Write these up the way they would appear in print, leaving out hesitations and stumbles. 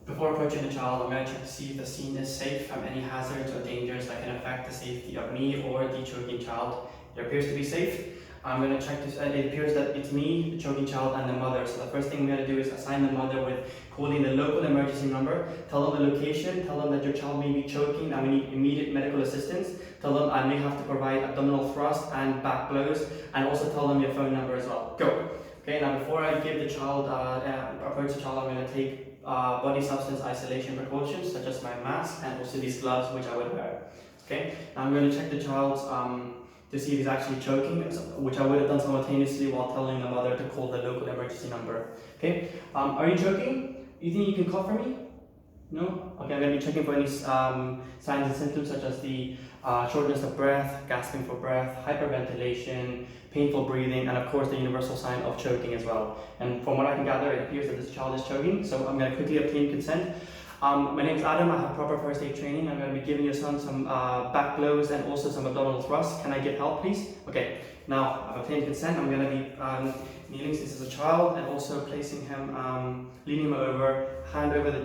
Before approaching the child, I'm going to check to see if the scene is safe from any hazards or dangers that can affect the safety of me or the choking child. It appears to be safe. I'm going to check this. It appears that it's me, the choking child, and the mother. So the first thing I'm going to do is assign the mother with calling the local emergency number. Tell them the location. Tell them that your child may be choking and we need immediate medical assistance. Tell them I may have to provide abdominal thrust and back blows, and also tell them your phone number as well. Go. Okay. Now before I give the child, approach the child, I'm going to take body substance isolation precautions such as my mask and also these gloves which I would wear. Okay. Now I'm going to check the child's to see if he's actually choking, which I would have done simultaneously while telling the mother to call the local emergency number. Okay, are you choking? You think you can cough for me? No? Okay, I'm going to be checking for any signs and symptoms such as the shortness of breath, gasping for breath, hyperventilation, painful breathing, and of course the universal sign of choking as well. And from what I can gather, it appears that this child is choking, so I'm going to quickly obtain consent. My name is Adam. I have proper first aid training. I'm going to be giving your son some back blows and also some abdominal thrusts. Can I get help, please? Okay. Now I've obtained consent. I'm going to be kneeling since he's a child and also placing him, leaning him over, hand over the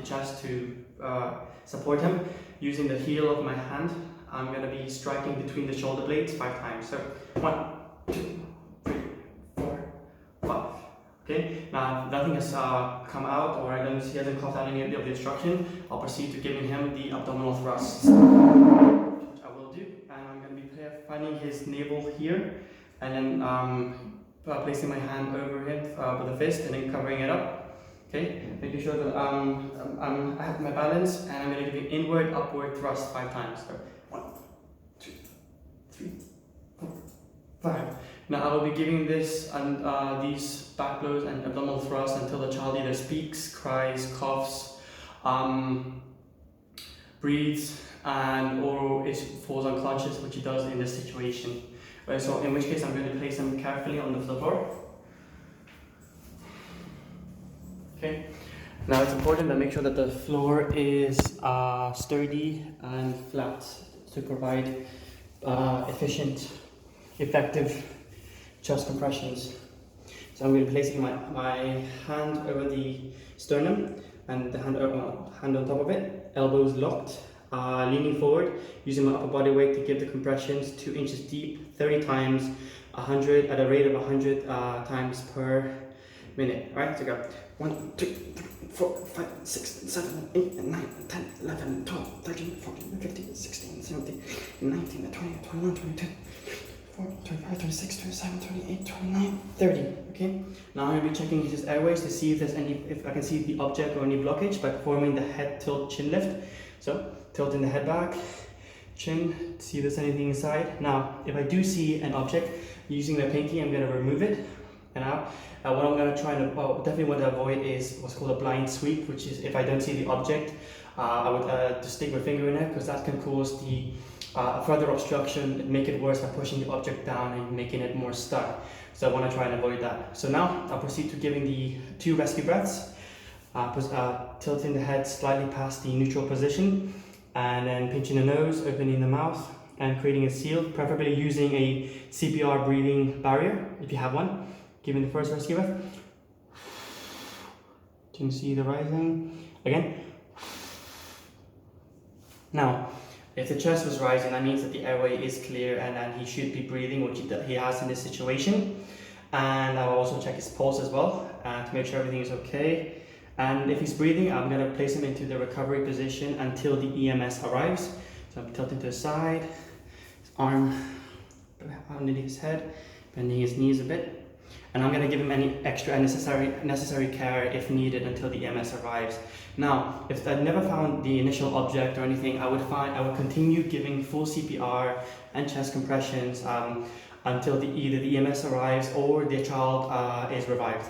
chest to support him. Using the heel of my hand, I'm going to be striking between the shoulder blades 5 times. So 1, 2, 3, 4, 5. Okay, now nothing has come out, or he hasn't coughed out any of the obstruction. I'll proceed to giving him the abdominal thrusts, which I will do. And I'm going to be finding his navel here, and then placing my hand over it with a fist, and then covering it up. Okay, making sure that I have my balance, and I'm going to give you inward, upward thrust 5 times. So 1, 2, 3, 4, 5. Now I will be giving this and these back blows and abdominal thrusts until the child either speaks, cries, coughs, breathes, or it falls unconscious, which he does in this situation. Right, so in which case I'm going to place him carefully on the floor. Okay. Now it's important to make sure that the floor is sturdy and flat to provide efficient, effective chest compressions. So I'm going to be placing my hand over the sternum and the hand on top of it, elbows locked, leaning forward, using my upper body weight to give the compressions 2 inches deep, 30 times, 100 at a rate of 100 times per minute. All right, so go. 1, 2, 3, 4, 5, 6, 7, 8, 9, 10, 11, 12, 13, 14, 15, 16, 17, 19, 20, 21, 22. 25, 26, 27, 28, 29, 30. Okay. Now I'm going to be checking his airways to see if I can see the object or any blockage by performing the head tilt chin lift. So tilting the head back, chin, see if there's anything inside. Now, if I do see an object, using the pinky, I'm going to remove it. And now, what I'm going to try and definitely want to avoid is what's called a blind sweep, which is if I don't see the object, I would just stick my finger in it, because that can cause the further obstruction, make it worse by pushing the object down and making it more stuck. So I want to try and avoid that. So now I'll proceed to giving the 2 rescue breaths, tilting the head slightly past the neutral position, and then pinching the nose, opening the mouth, and creating a seal, preferably using a CPR breathing barrier if you have one. Giving the first rescue breath. You can see the rising. Again. Now, if the chest was rising, that means that the airway is clear and that he should be breathing, which he has in this situation. And I will also check his pulse as well to make sure everything is okay. And if he's breathing, I'm going to place him into the recovery position until the EMS arrives. So I'm tilting to the side, his arm underneath his head, bending his knees a bit. And I'm going to give him any extra necessary care if needed until the EMS arrives. Now, if I never found the initial object or anything, I would continue giving full CPR and chest compressions until either the EMS arrives or the child is revived.